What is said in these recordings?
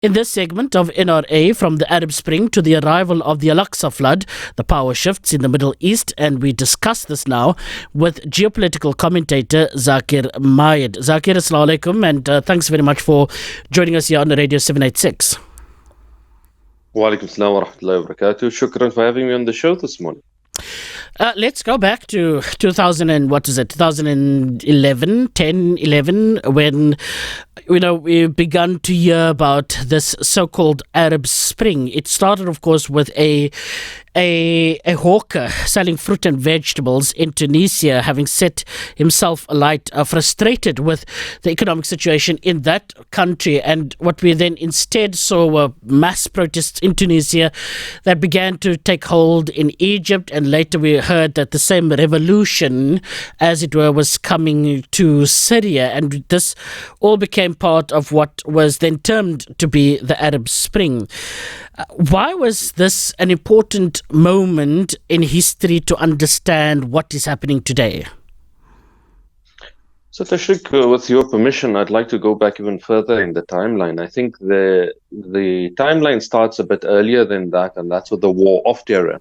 In this segment of NRA, from the Arab Spring to the arrival of the Al-Aqsa flood, the power shifts in the Middle East, and we discuss this now with geopolitical commentator Zaakir Mayet. Zaakir, assalamu alaikum, and thanks very much for joining us here on the Radio 786. Wa alaikum assalam wa rahmatullahi wa barakatuh. Shukran for having me on the show this morning. Let's go back to 2011, when we begun to hear about this so-called Arab Spring. It started, of course, with a hawker selling fruit and vegetables in Tunisia having set himself alight, frustrated with the economic situation in that country. And what we then instead saw were mass protests in Tunisia that began to take hold in Egypt, and later we heard that the same revolution, as it were, was coming to Syria, and this all became part of what was then termed to be the Arab Spring. Why was this an important moment in history to understand what is happening today? So, Tashrik, with your permission, I'd like to go back even further in the timeline. I think the timeline starts a bit earlier than that, and that's with the War of Terror.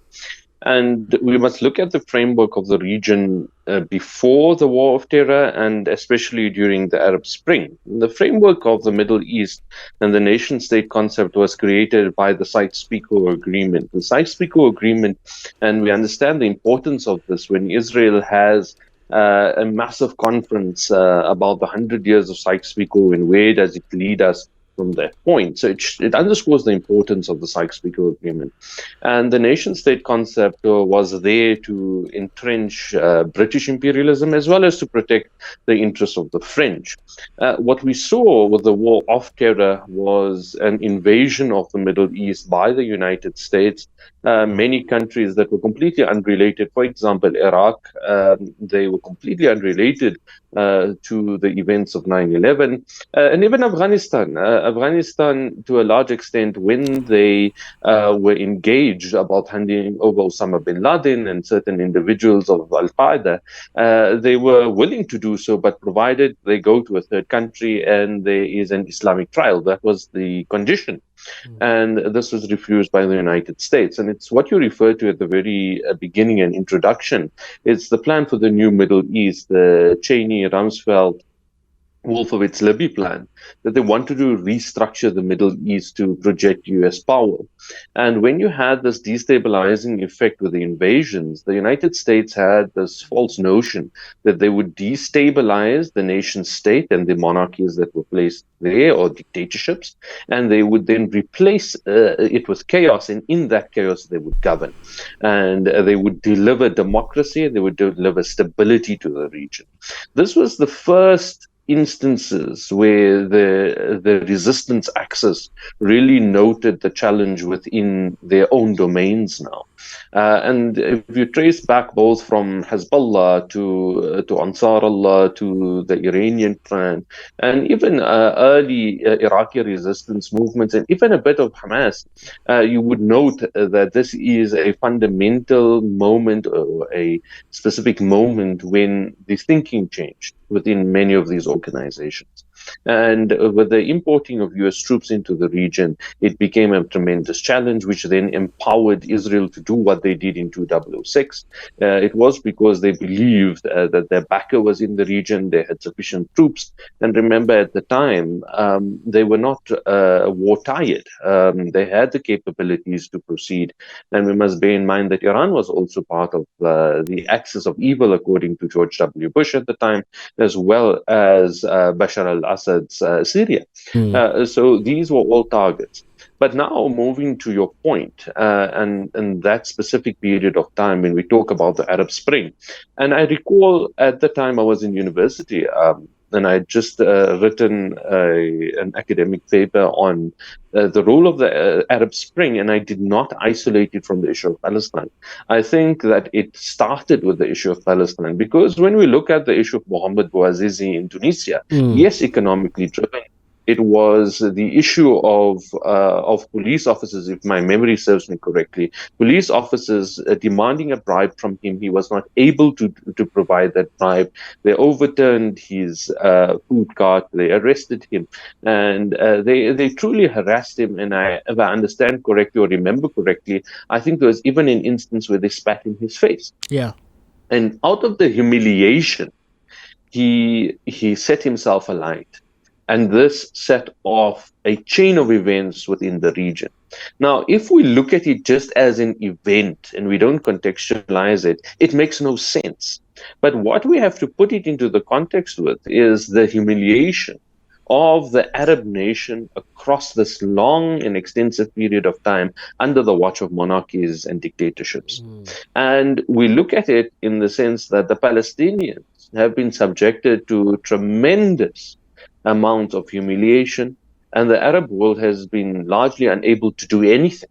And we must look at the framework of the region before the War of Terror, and especially during the Arab Spring. The framework of the Middle East and the nation-state concept was created by the Sykes-Picot Agreement. The Sykes-Picot Agreement, and we understand the importance of this when Israel has a massive conference about the 100 years of Sykes-Picot, and where does it lead us from that point. So it underscores the importance of the Sykes-Picot Agreement. And the nation-state concept was there to entrench British imperialism as well as to protect the interests of the French. What we saw with the War of Terror was an invasion of the Middle East by the United States. Many countries that were completely unrelated, for example, Iraq, they were completely unrelated to the events of 9/11, and even Afghanistan. Afghanistan, to a large extent, when they were engaged about handing over Osama bin Laden and certain individuals of al-Qaeda, they were willing to do so, but provided they go to a third country and there is an Islamic trial. That was the condition. And this was refused by the United States. And it's what you referred to at the very beginning and introduction. It's the plan for the new Middle East, the Cheney, Rumsfeld, Wolfowitz Libby plan, that they wanted to restructure the Middle East to project US power. And when you had this destabilizing effect with the invasions, the United States had this false notion that they would destabilize the nation state and the monarchies that were placed there, or dictatorships, and they would then replace it with chaos, and in that chaos they would govern. And they would deliver democracy, they would deliver stability to the region. This was the first instances where the resistance axis really noted the challenge within their own domains now. And if you trace back both from Hezbollah to Ansarallah to the Iranian Front, and even early Iraqi resistance movements, and even a bit of Hamas, you would note that this is a fundamental moment, or a specific moment, when the thinking changed within many of these organizations. And with the importing of US troops into the region, it became a tremendous challenge, which then empowered Israel to do what they did in 2006. It was because they believed that their backer was in the region, they had sufficient troops. And remember, at the time, they were not war-tired. They had the capabilities to proceed. And we must bear in mind that Iran was also part of the axis of evil, according to George W. Bush at the time, as well as Bashar al-Assad's Syria. So these were all targets. But now, moving to your point, and that specific period of time when we talk about the Arab Spring, and I recall at the time I was in university, and I had just written an academic paper on the role of the Arab Spring, and I did not isolate it from the issue of Palestine. I think that it started with the issue of Palestine, because when we look at the issue of Mohammed Bouazizi in Tunisia, yes, economically driven, it was the issue of police officers, if my memory serves me correctly, police officers demanding a bribe from him. He was not able to provide that bribe. They overturned his food cart. They arrested him, and they truly harassed him. And if I understand correctly or remember correctly, I think there was even an instance where they spat in his face. Yeah. And out of the humiliation, he set himself alight. And this set off a chain of events within the region. Now, if we look at it just as an event and we don't contextualize it, it makes no sense. But what we have to put it into the context with is the humiliation of the Arab nation across this long and extensive period of time under the watch of monarchies and dictatorships. And we look at it in the sense that the Palestinians have been subjected to tremendous amounts of humiliation, and the Arab world has been largely unable to do anything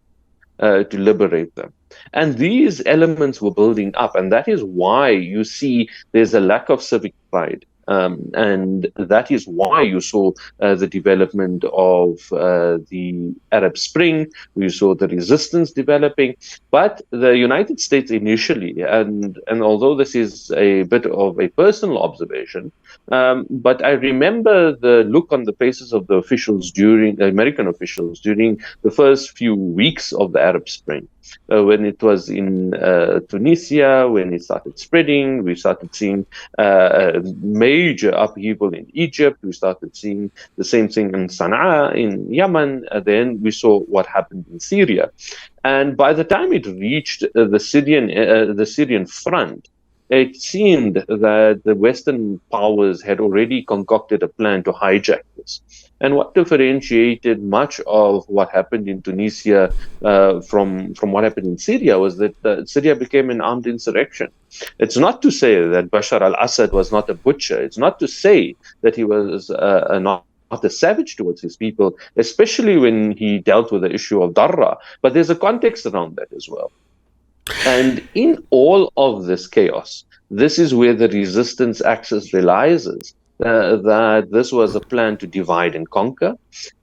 to liberate them. And these elements were building up, and that is why you see there's a lack of civic pride. And that is why you saw the development of the Arab Spring. You saw the resistance developing. But the United States initially, and although this is a bit of a personal observation, but I remember the look on the faces of the officials the American officials during the first few weeks of the Arab Spring. When it was in Tunisia, when it started spreading, we started seeing major upheaval in Egypt. We started seeing the same thing in Sana'a, in Yemen. Then we saw what happened in Syria. And by the time it reached the Syrian front, it seemed that the Western powers had already concocted a plan to hijack this. And what differentiated much of what happened in Tunisia from what happened in Syria was that Syria became an armed insurrection. It's not to say that Bashar al-Assad was not a butcher. It's not to say that he was not a savage towards his people, especially when he dealt with the issue of Darra. But there's a context around that as well. And in all of this chaos, this is where the resistance axis realizes that this was a plan to divide and conquer.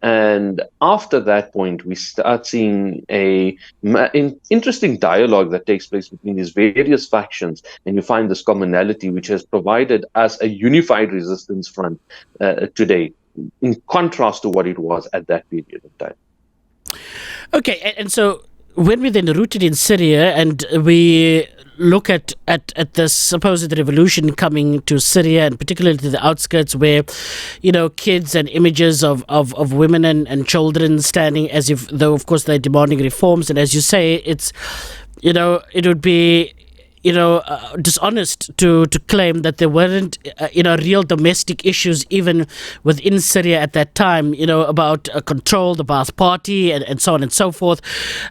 And after that point, we start seeing an interesting dialogue that takes place between these various factions. And you find this commonality, which has provided us a unified resistance front today, in contrast to what it was at that period of time. Okay, and so when we then rooted in Syria and we look at this supposed revolution coming to Syria, and particularly to the outskirts where, kids and images of women and children standing as if though, of course, they're demanding reforms. And as you say, it's, it would be dishonest to claim that there weren't, real domestic issues even within Syria at that time, about control, the Ba'ath Party, and so on and so forth.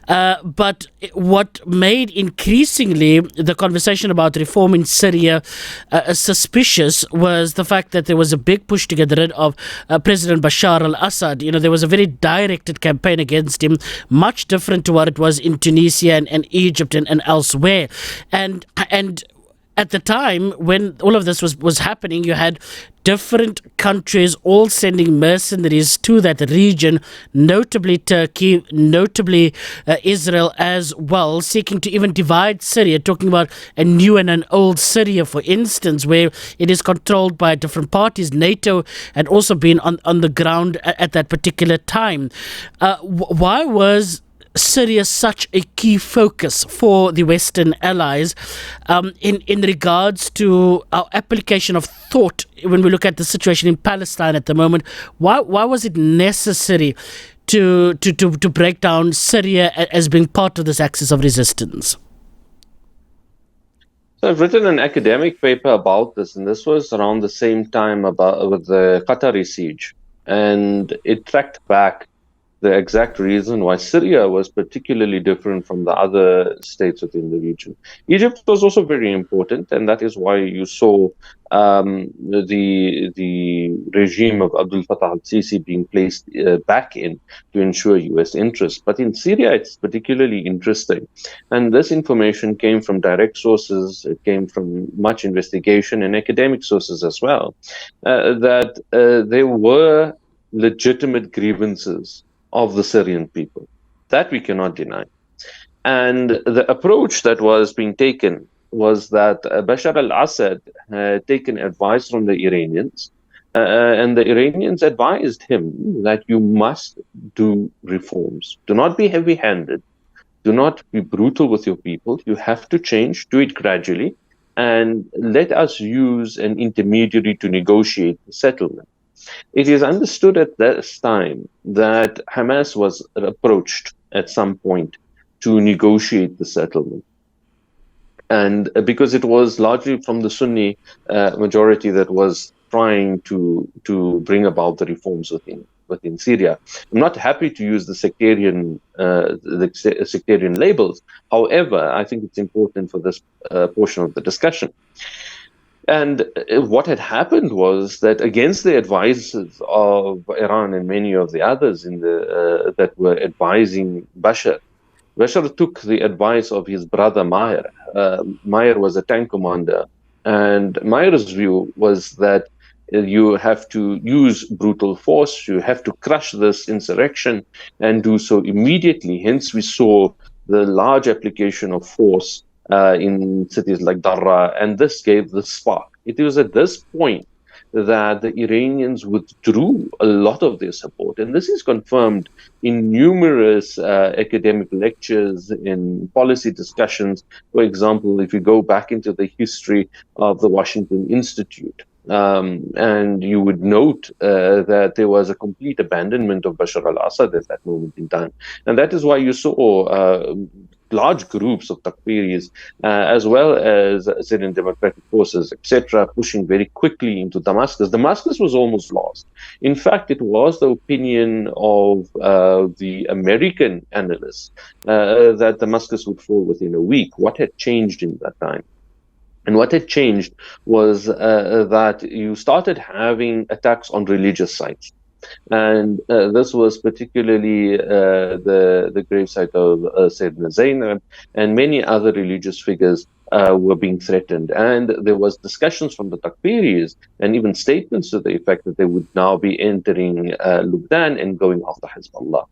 But what made increasingly the conversation about reform in Syria suspicious was the fact that there was a big push to get rid of President Bashar al-Assad. There was a very directed campaign against him, much different to what it was in Tunisia and Egypt and elsewhere. And at the time when all of this was happening, you had different countries all sending mercenaries to that region, notably Turkey, notably Israel as well, seeking to even divide Syria, talking about a new and an old Syria, for instance, where it is controlled by different parties. NATO had also been on the ground at that particular time. Why was Syria such a key focus for the Western allies in regards to our application of thought when we look at the situation in Palestine at the moment? Why was it necessary to break down Syria as being part of this axis of resistance? So I've written an academic paper about this, and this was around the same time with the Qatari siege, and it tracked back the exact reason why Syria was particularly different from the other states within the region. Egypt was also very important, and that is why you saw the regime of Abdel Fattah al-Sisi being placed back in to ensure U.S. interests. But in Syria, it's particularly interesting. And this information came from direct sources. It came from much investigation and academic sources as well, that there were legitimate grievances of the Syrian people. That we cannot deny. And the approach that was being taken was that Bashar al-Assad had taken advice from the Iranians, and the Iranians advised him that you must do reforms. Do not be heavy-handed. Do not be brutal with your people. You have to change, do it gradually, and let us use an intermediary to negotiate the settlement. It is understood at this time that Hamas was approached at some point to negotiate the settlement. And because it was largely from the Sunni majority that was trying to bring about the reforms within Syria. I'm not happy to use the sectarian labels. However, I think it's important for this portion of the discussion. And what had happened was that against the advices of Iran and many of the others that were advising Bashar took the advice of his brother Maher. Maher was a tank commander, and Maher's view was that you have to use brutal force, you have to crush this insurrection, and do so immediately. Hence, we saw the large application of force in cities like Darra, and this gave the spark. It was at this point that the Iranians withdrew a lot of their support. And this is confirmed in numerous academic lectures, in policy discussions. For example, if you go back into the history of the Washington Institute, and you would note that there was a complete abandonment of Bashar al-Assad at that moment in time. And that is why you saw large groups of Takfiris, as well as Syrian Democratic Forces, etc., pushing very quickly into Damascus. Damascus was almost lost. In fact, it was the opinion of the American analysts that Damascus would fall within a week. What had changed in that time? And what had changed was that you started having attacks on religious sites. And this was particularly the gravesite of Sayyidina Zainab, and many other religious figures were being threatened. And there was discussions from the Takfiris and even statements to the effect that they would now be entering Lebanon and going after Hezbollah.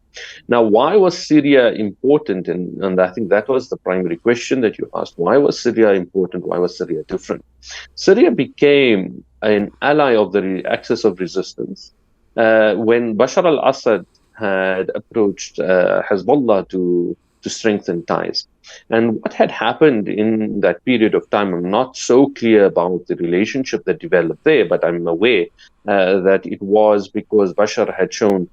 Now, why was Syria important? And I think that was the primary question that you asked. Why was Syria important? Why was Syria different? Syria became an ally of the axis of resistance when Bashar al-Assad had approached Hezbollah to strengthen ties. And what had happened in that period of time, I'm not so clear about the relationship that developed there, but I'm aware that it was because Bashar had shown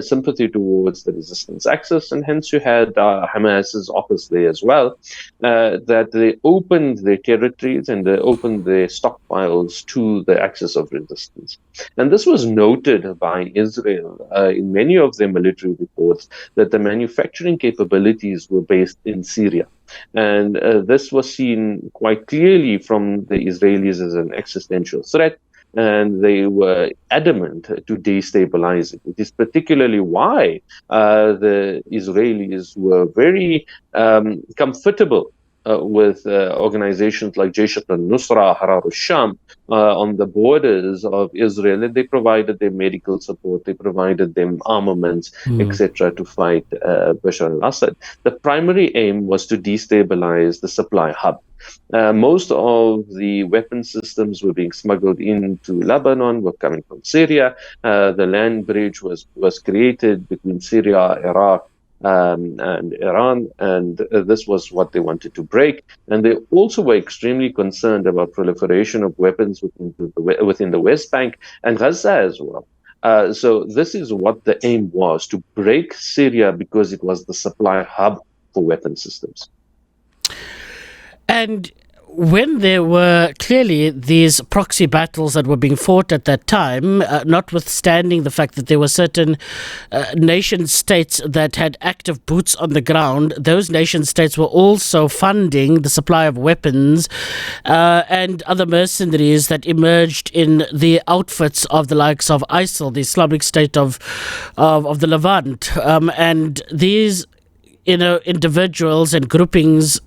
sympathy towards the resistance axis, and hence you had Hamas's office there as well, that they opened their territories and they opened their stockpiles to the axis of resistance. And this was noted by Israel in many of their military reports, that the manufacturing capabilities were based in Syria. And this was seen quite clearly from the Israelis as an existential threat, and they were adamant to destabilize it. It is particularly why the Israelis were very comfortable with organizations like Jaish al-Nusra, Harar al-Sham, on the borders of Israel, and they provided them medical support, they provided them armaments, etc., to fight Bashar al-Assad. The primary aim was to destabilize the supply hub. Most of the weapon systems were being smuggled into Lebanon, were coming from Syria. The land bridge was created between Syria, Iraq, and Iran, and this was what they wanted to break. And they also were extremely concerned about proliferation of weapons within the West Bank and Gaza as well. So this is what the aim was, to break Syria because it was the supply hub for weapon systems. And when there were clearly these proxy battles that were being fought at that time, notwithstanding the fact that there were certain nation states that had active boots on the ground, those nation states were also funding the supply of weapons and other mercenaries that emerged in the outfits of the likes of ISIL, the Islamic State of the Levant. And these, individuals and groupings,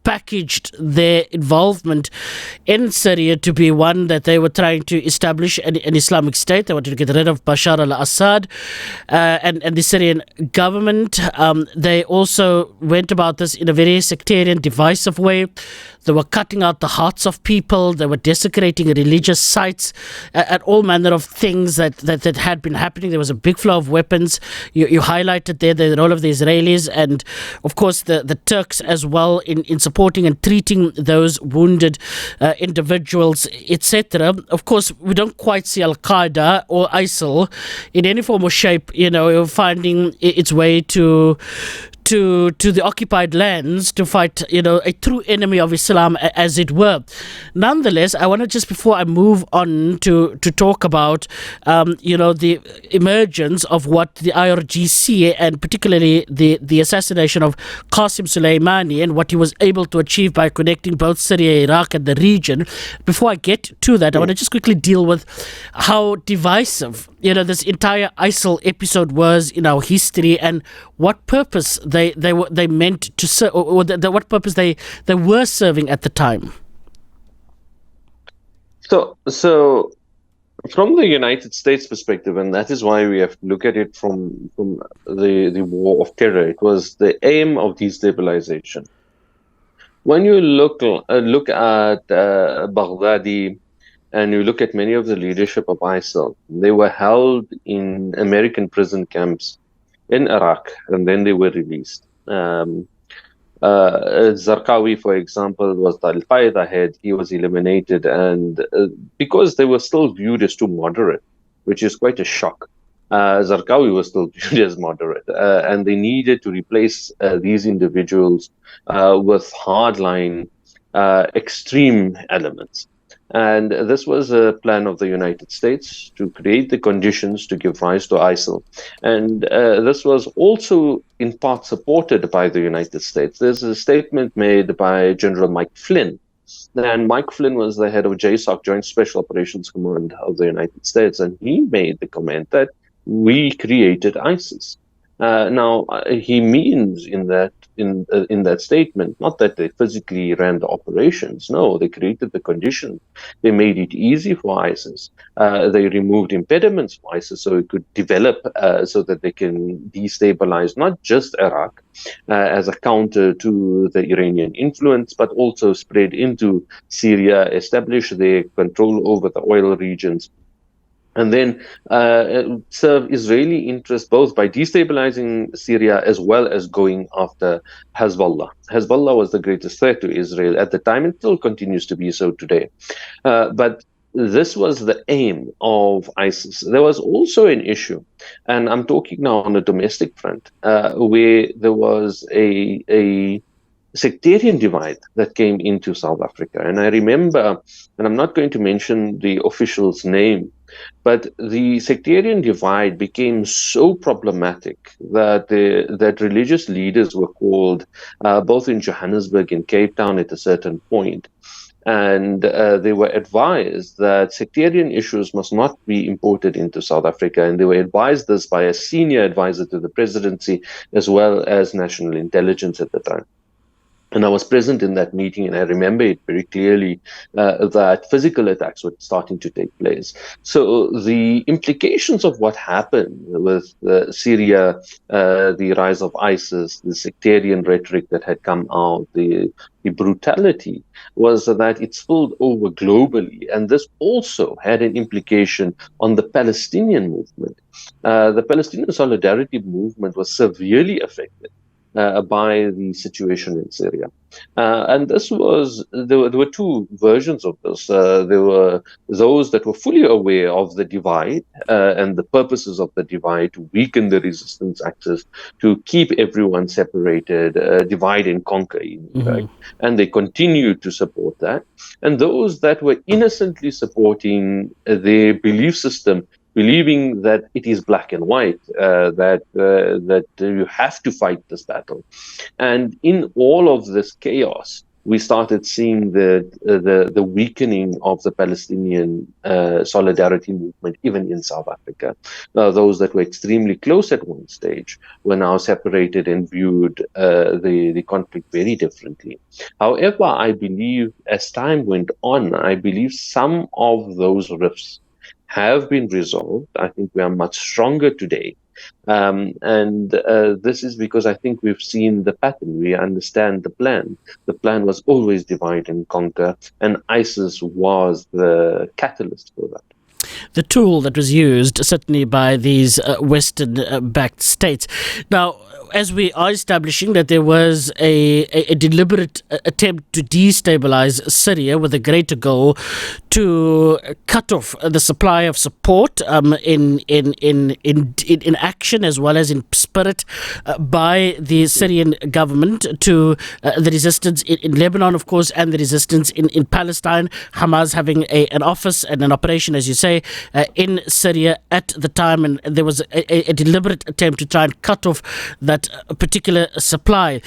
packaged their involvement in Syria to be one that they were trying to establish an Islamic State. They wanted to get rid of Bashar al-Assad and the Syrian government. They also went about this in a very sectarian, divisive way. They were cutting out the hearts of people. They were desecrating religious sites and all manner of things that had been happening. There was a big flow of weapons. You highlighted there the role of the Israelis and, of course, the Turks as well in supporting and treating those wounded individuals, etc. Of course, we don't quite see Al-Qaeda or ISIL in any form or shape, finding its way to the occupied lands to fight, a true enemy of Islam, as it were. Nonetheless, I want to just, before I move on to talk about, the emergence of what the IRGC and particularly the assassination of Qasem Soleimani and what he was able to achieve by connecting both Syria, Iraq, and the region. Before I get to that, I want to just quickly deal with how divisive this entire ISIL episode was in our history and what purpose they meant to serve, or what purpose they were serving at the time. So from the United States perspective, and that is why we have to look at it from the war of terror, it was the aim of destabilization. When you look at Baghdadi, and you look at many of the leadership of ISIL, they were held in American prison camps in Iraq, and then they were released. Zarqawi, for example, was the Al-Qaeda head. He was eliminated, and because they were still viewed as too moderate, which is quite a shock. Zarqawi was still viewed as moderate, and they needed to replace these individuals with hardline, extreme elements. And this was a plan of the United States to create the conditions to give rise to ISIL. And this was also in part supported by the United States. There's a statement made by General Mike Flynn. And Mike Flynn was the head of JSOC, Joint Special Operations Command of the United States. And he made the comment that we created ISIS. Now, he means in that statement, not that they physically ran the operations. No, they created the conditions. They made it easy for ISIS. They removed impediments for ISIS so it could develop, so that they can destabilize not just Iraq as a counter to the Iranian influence, but also spread into Syria, establish their control over the oil regions, and then serve Israeli interests both by destabilizing Syria as well as going after Hezbollah. Hezbollah was the greatest threat to Israel at the time and still continues to be so today. But this was the aim of ISIS. There was also an issue, and I'm talking now on a domestic front, where there was a sectarian divide that came into South Africa. And I remember, and I'm not going to mention the official's name, but the sectarian divide became so problematic that that religious leaders were called, both in Johannesburg and Cape Town at a certain point. And they were advised that sectarian issues must not be imported into South Africa. And they were advised this by a senior advisor to the presidency, as well as national intelligence at the time. And I was present in that meeting, and I remember it very clearly that physical attacks were starting to take place. So the implications of what happened with Syria, the rise of ISIS, the sectarian rhetoric that had come out, the brutality, was that it spilled over globally. And this also had an implication on the Palestinian movement. The Palestinian solidarity movement was severely affected by the situation in Syria. And this was, there were two versions of this. There were those that were fully aware of the divide and the purposes of the divide, to weaken the resistance axis, to keep everyone separated, divide and conquer, in fact. And they continued to support that. And those that were innocently supporting their belief system, believing that it is black and white, that you have to fight this battle. And in all of this chaos, we started seeing the weakening of the Palestinian solidarity movement, even in South Africa. Those that were extremely close at one stage were now separated and viewed the conflict very differently. However, I believe as time went on, I believe some of those rifts have been resolved. I think we are much stronger today. And this is because I think we've seen the pattern. We understand the plan. The plan was always divide and conquer, and ISIS was the catalyst for that. The tool that was used, certainly by these Western-backed states. Now, as we are establishing that there was a deliberate attempt to destabilize Syria with a greater goal to cut off the supply of support in action as well as in spirit by the Syrian government to the resistance in Lebanon, of course, and the resistance in Palestine. Hamas having an office and an operation, as you say, in Syria at the time, and there was a deliberate attempt to try and cut off that particular supply.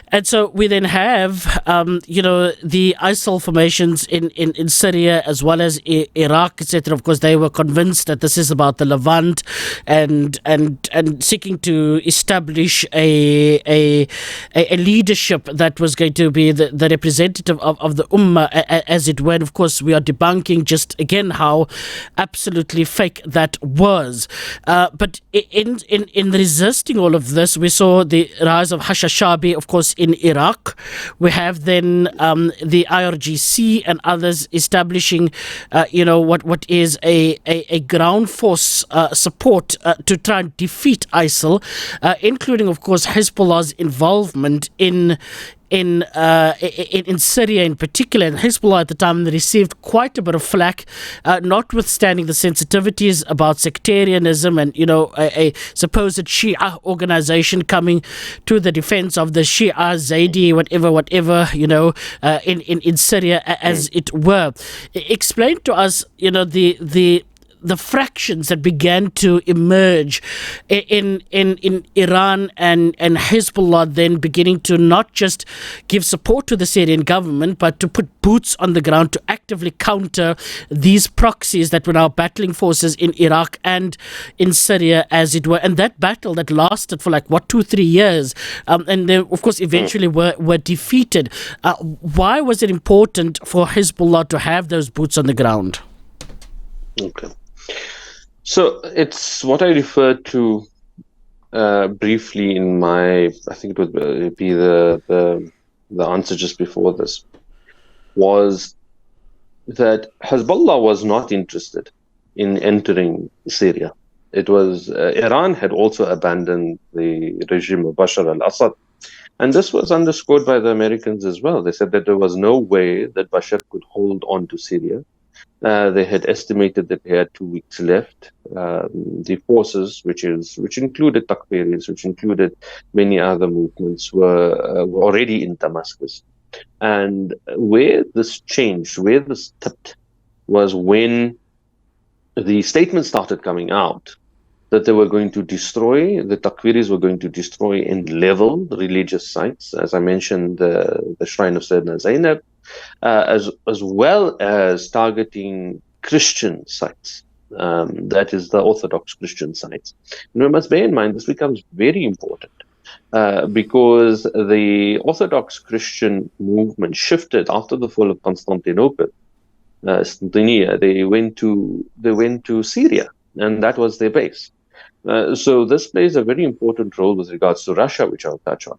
And so we then have, the ISIL formations in Syria as well as Iraq, etc. Of course, they were convinced that this is about the Levant and seeking to establish a leadership that was going to be the representative of the Ummah, as it were. And of course, we are debunking just again how absolutely fake that was. But in resisting all of this, we saw the rise of al-Shaabi, of course, in Iraq. We have then the IRGC and others establishing, what is a ground force support to try and defeat ISIL, including, of course, Hezbollah's involvement in Syria in particular. And Hezbollah at the time, they received quite a bit of flack, notwithstanding the sensitivities about sectarianism and, a supposed Shia organization coming to the defense of the Shia Zaidi, whatever, in Syria, as it were. Explain to us, the fractions that began to emerge in Iran and Hezbollah, then beginning to not just give support to the Syrian government, but to put boots on the ground to actively counter these proxies that were now battling forces in Iraq and in Syria, as it were. And that battle that lasted for 2-3 years, and then, of course, eventually were defeated. Why was it important for Hezbollah to have those boots on the ground? Okay. So it's what I referred to briefly in my, I think it would be the answer just before this, was that Hezbollah was not interested in entering Syria. It was Iran had also abandoned the regime of Bashar al-Assad. And this was underscored by the Americans as well. They said that there was no way that Bashar could hold on to Syria. They had estimated that they had 2 weeks left. The forces, which included Takfiris, which included many other movements, were already in Damascus. And where this changed, where this tipped, was when the statements started coming out that they were going to destroy, the Takfiris were going to destroy and level religious sites, as I mentioned, the shrine of Sayyidina Zainab, as well as targeting Christian sites, that is the Orthodox Christian sites. And we must bear in mind this becomes very important because the Orthodox Christian movement shifted after the fall of Constantinople. They went to Syria, and that was their base. So this plays a very important role with regards to Russia, which I'll touch on.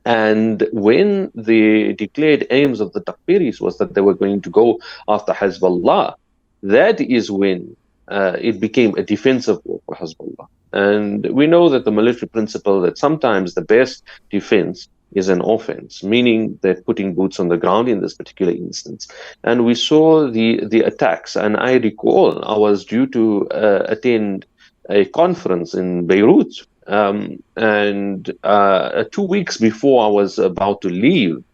And when the declared aims of the Takfiris was that they were going to go after Hezbollah, that is when it became a defensive war for Hezbollah. And we know that the military principle that sometimes the best defense is an offense, meaning they're putting boots on the ground in this particular instance. And we saw the attacks. And I recall I was due to attend a conference in Beirut. And 2 weeks before I was about to leave,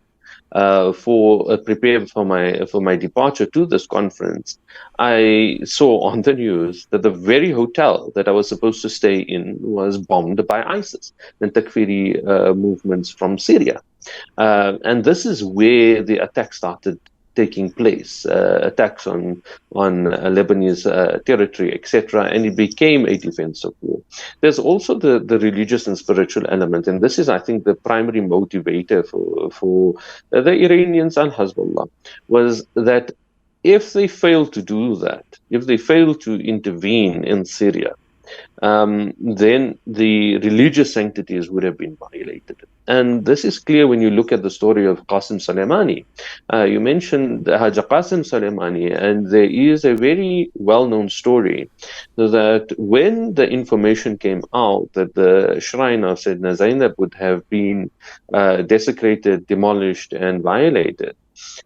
prepare for my departure to this conference, I saw on the news that the very hotel that I was supposed to stay in was bombed by ISIS and Takfiri movements from Syria. And this is where the attack started taking place, attacks on Lebanese territory, etc., and it became a defensive war. There's also the religious and spiritual element, and this is, I think, the primary motivator for the Iranians and Hezbollah, was that if they fail to do that, if they fail to intervene in Syria, then the religious sanctities would have been violated. And this is clear when you look at the story of Qasim Soleimani. You mentioned Haja Qasim Soleimani, and there is a very well-known story that when the information came out that the shrine of Sayyidina Zainab would have been desecrated, demolished, and violated,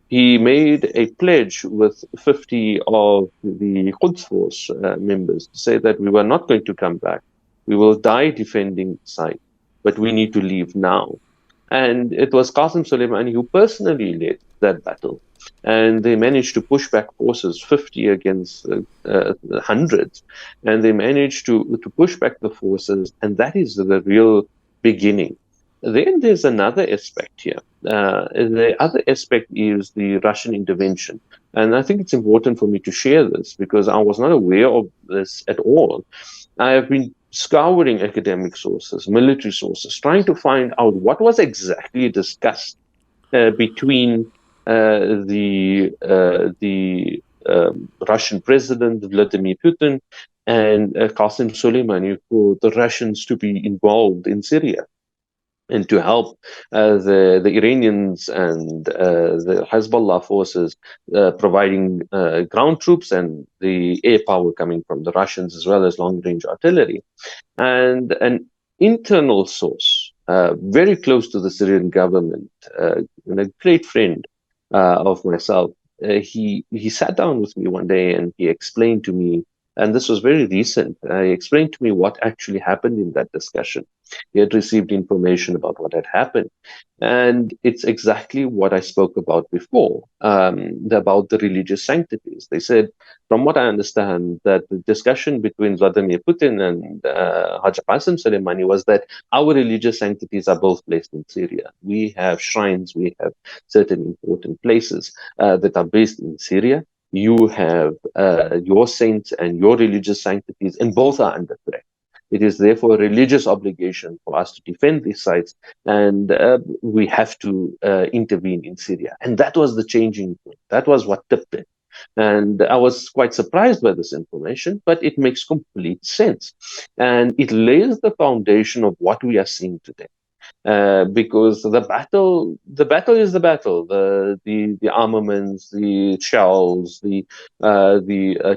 he made a pledge with 50 of the Quds Force members to say that we were not going to come back. We will die defending the site, but we need to leave now. And it was Qasim Soleimani who personally led that battle. And they managed to push back forces, 50 against hundreds. And they managed to push back the forces. And that is the real beginning. Then there's another aspect here. The other aspect is the Russian intervention. And I think it's important for me to share this because I was not aware of this at all. I have been scouring academic sources, military sources, trying to find out what was exactly discussed between the Russian president, Vladimir Putin, and Qasem Soleimani for the Russians to be involved in Syria and to help the Iranians and the Hezbollah forces providing ground troops and the air power coming from the Russians as well as long-range artillery. And an internal source, very close to the Syrian government, and a great friend of myself, he sat down with me one day and he explained to me, and this was very recent, he explained to me what actually happened in that discussion. He had received information about what had happened. And it's exactly what I spoke about before, about the religious sanctities. They said, from what I understand, that the discussion between Vladimir Putin and Haji Qasim Soleimani was that our religious sanctities are both placed in Syria. We have shrines, we have certain important places that are based in Syria. You have your saints and your religious sanctities, and both are under threat. It is therefore a religious obligation for us to defend these sites, and we have to intervene in Syria. And that was the changing point. That was what tipped it. And I was quite surprised by this information, but it makes complete sense. And it lays the foundation of what we are seeing today. Because the battle is the battle. The armaments, the shells, the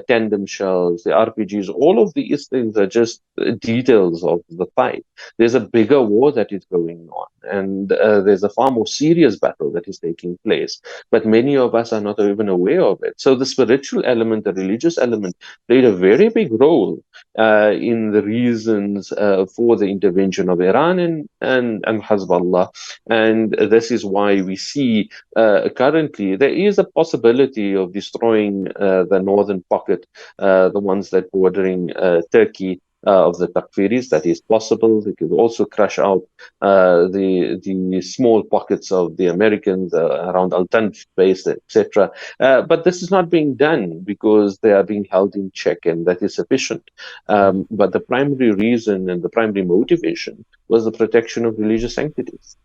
tandem shells, the RPGs, all of these things are just details of the fight. There's a bigger war that is going on, and there's a far more serious battle that is taking place. But many of us are not even aware of it. So the spiritual element, the religious element, played a very big role in the reasons for the intervention of Iran and Hezbollah. And this is why we see currently there is a possibility of destroying the northern pocket, the ones that bordering Turkey, of the Takfiris. That is possible. They could also crush out the small pockets of the Americans around Al-Tanf base, etc. But this is not being done because they are being held in check, and that is sufficient. But the primary reason and the primary motivation was the protection of religious sanctities.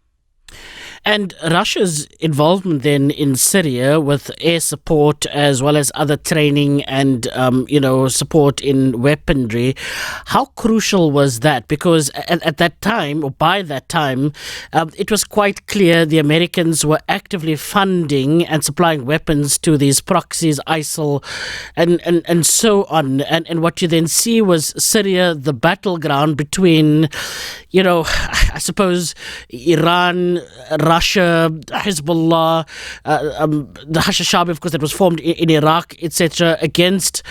And Russia's involvement then in Syria with air support as well as other training and, support in weaponry, how crucial was that? Because at that time, or by that time, it was quite clear the Americans were actively funding and supplying weapons to these proxies, ISIL, and so on. And what you then see was Syria, the battleground between, I suppose, Iran, Russia, Hezbollah, the al-Shaabi, of course, that was formed in Iraq, etc., against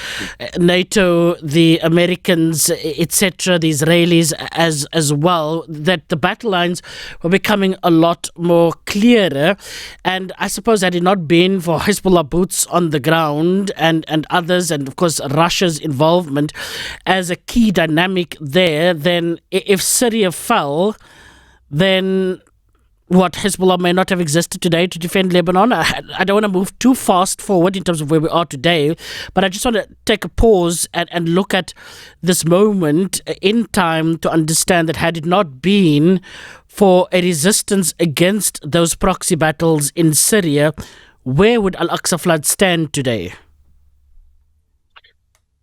NATO, the Americans, etc., the Israelis as well, that the battle lines were becoming a lot more clearer. And I suppose had it not been for Hezbollah boots on the ground and others, and of course Russia's involvement as a key dynamic there, then if Syria fell, then what, Hezbollah may not have existed today to defend Lebanon. I don't want to move too fast forward in terms of where we are today, but I just want to take a pause and look at this moment in time to understand that had it not been for a resistance against those proxy battles in Syria, where would Al-Aqsa flood stand today?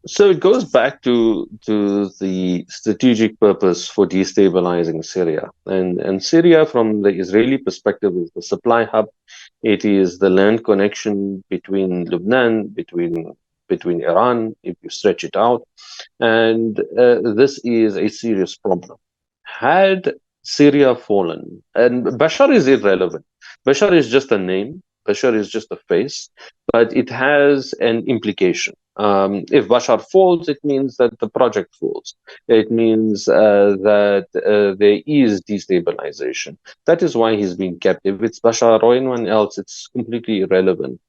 So it goes back to the strategic purpose for destabilizing Syria. And Syria, from the Israeli perspective, is the supply hub. It is the land connection between Lebanon, between Iran, if you stretch it out. And this is a serious problem. Had Syria fallen, and Bashar is irrelevant. Bashar is just a name. Bashar is just a face, but it has an implication. If Bashar falls, it means that the project falls. It means that there is destabilization. That is why he's being kept. If it's Bashar or anyone else, it's completely irrelevant.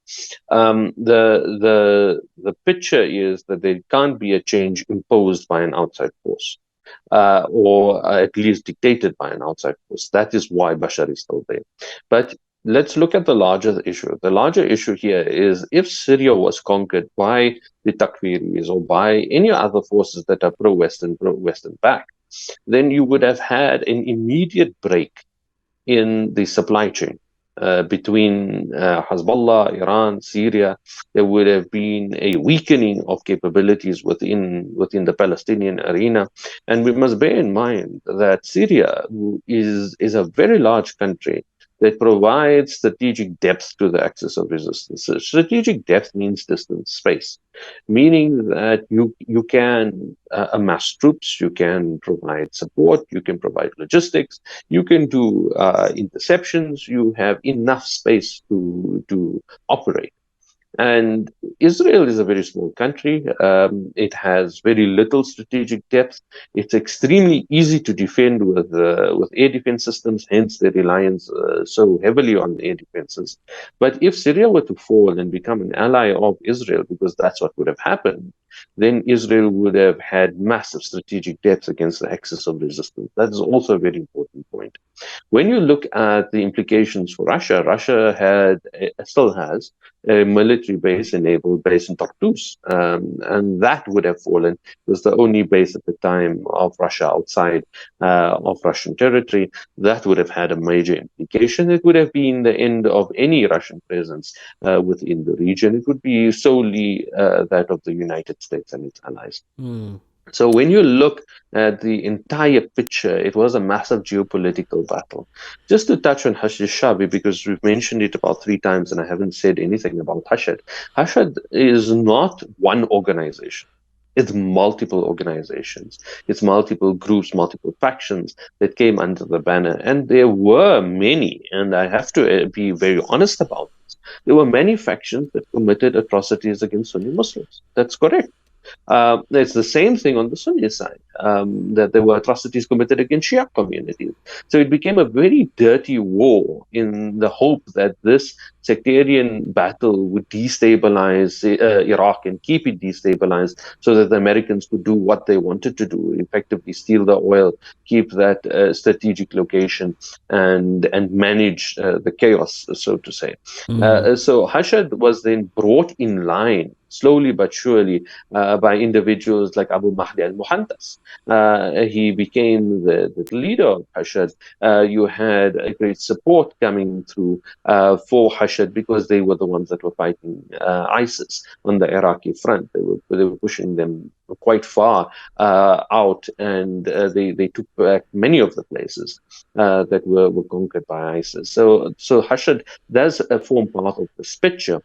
The picture is that there can't be a change imposed by an outside force. Or at least dictated by an outside force. That is why Bashar is still there. But let's look at the larger issue. The larger issue here is if Syria was conquered by the Takfiris or by any other forces that are pro-Western backed, then you would have had an immediate break in the supply chain between Hezbollah, Iran, Syria. There would have been a weakening of capabilities within the Palestinian arena. And we must bear in mind that Syria is a very large country that provides strategic depth to the axis of resistance. So strategic depth means distance, space, meaning that you can amass troops, you can provide support, you can provide logistics, you can do interceptions, you have enough space to operate. And Israel is a very small country. It has very little strategic depth. It's extremely easy to defend with air defense systems, hence the reliance so heavily on air defenses. But if Syria were to fall and become an ally of Israel, because that's what would have happened, then Israel would have had massive strategic depth against the axis of resistance. That is also a very important point. When you look at the implications for Russia, Russia still has a military base, a naval base in Tartus, and that would have fallen. It was the only base at the time of Russia outside of Russian territory. That would have had a major implication. It would have been the end of any Russian presence within the region. It would be solely that of the United States and its allies. So when you look at the entire picture, it was a massive geopolitical battle. Just to touch on al-Shaabi, because we've mentioned it about 3 times and I haven't said anything about Ushered. Ushered is not one organization. It's multiple organizations. It's multiple groups, multiple factions that came under the banner. And there were many, and I have to be very honest about this. There were many factions that committed atrocities against Sunni Muslims. That's correct. It's the same thing on the Sunni side, that there were atrocities committed against Shia communities. So it became a very dirty war in the hope that this sectarian battle would destabilize Iraq and keep it destabilized so that the Americans could do what they wanted to do, effectively steal the oil, keep that strategic location, and manage the chaos, so to say. So Ushered was then brought in line slowly but surely by individuals like Abu Mahdi al-Muhantas. He became the leader of Ushered. You had a great support coming through for Ushered because they were the ones that were fighting ISIS on the Iraqi front. They were pushing them quite far out, and they took back many of the places that were conquered by ISIS. So Ushered does form part of this picture.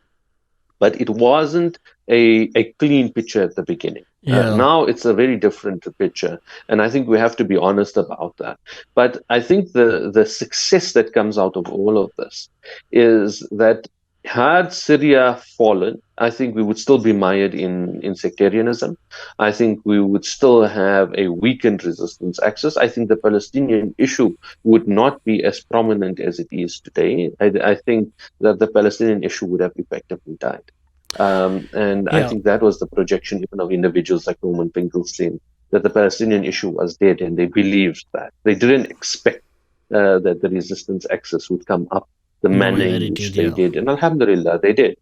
But it wasn't a clean picture at the beginning. Now it's a very different picture, and I think we have to be honest about that. But I think the success that comes out of all of this is that had Syria fallen, I think we would still be mired in sectarianism. I think we would still have a weakened resistance axis. I think the Palestinian issue would not be as prominent as it is today. I think that the Palestinian issue would have effectively died. And I think that was the projection even of individuals like Norman Finkelstein, that the Palestinian issue was dead, and they believed that. They didn't expect that the resistance axis would come up the manner in which they did. And alhamdulillah, they did.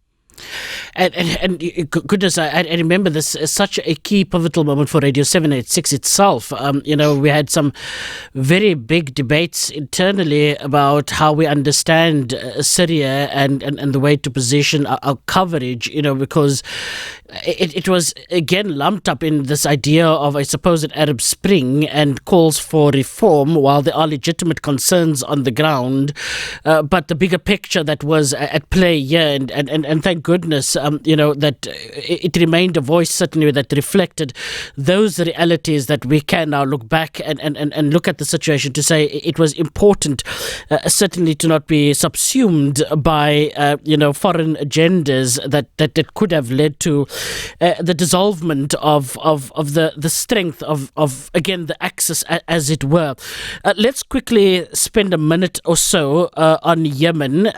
And goodness, I remember this as such a key pivotal moment for Radio 786 itself. We had some very big debates internally about how we understand Syria and the way to position our coverage, because it was again lumped up in this idea of a supposed Arab Spring and calls for reform, while there are legitimate concerns on the ground. But the bigger picture that was at play here, and thank goodness, that it remained a voice certainly that reflected those realities that we can now look back and look at the situation to say it was important, certainly to not be subsumed by, foreign agendas that could have led to the dissolvement of the strength of again the axis as it were. Let's quickly spend a minute or so on Yemen,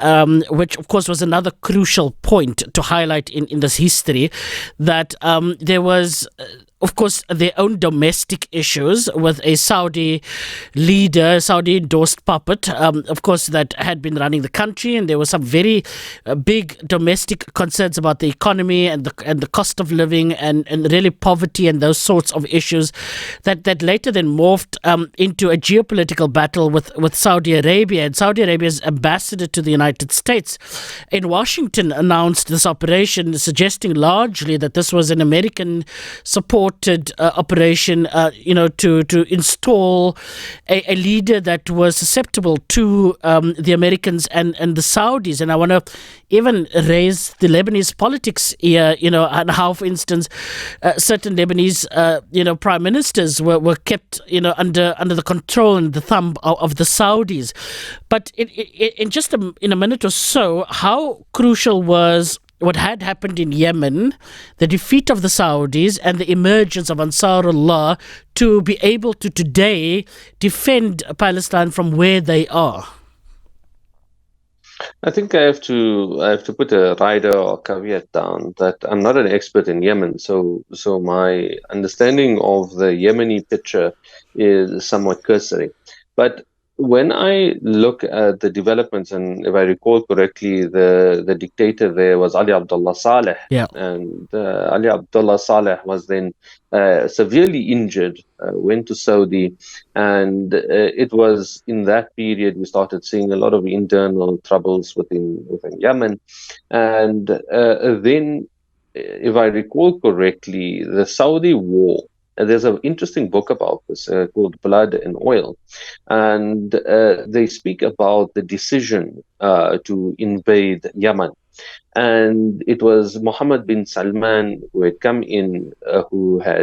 which of course was another crucial point to highlight in this history, that there was of course, their own domestic issues with a Saudi leader, Saudi-endorsed puppet, of course, that had been running the country, and there were some very big domestic concerns about the economy and the cost of living and really poverty and those sorts of issues that later then morphed into a geopolitical battle with Saudi Arabia. And Saudi Arabia's ambassador to the United States in Washington announced this operation, suggesting largely that this was an American support operation, to install a leader that was susceptible to the Americans and the Saudis. And I want to even raise the Lebanese politics here, and how, for instance, certain Lebanese, prime ministers were kept, under the control and the thumb of the Saudis. But in just in a minute or so, how crucial was what had happened in Yemen, the defeat of the Saudis and the emergence of Ansarallah to be able to today defend Palestine from where they are? I think I have to put a rider or caveat down that I'm not an expert in Yemen, so my understanding of the Yemeni picture is somewhat cursory. But when I look at the developments, and if I recall correctly, the dictator there was Ali Abdullah Saleh. Yeah. And Ali Abdullah Saleh was then severely injured, went to Saudi, and it was in that period we started seeing a lot of internal troubles within Yemen. And then, if I recall correctly, the Saudi war, there's an interesting book about this called Blood and Oil, and they speak about the decision to invade Yemen. And it was Mohammed bin Salman who had come in,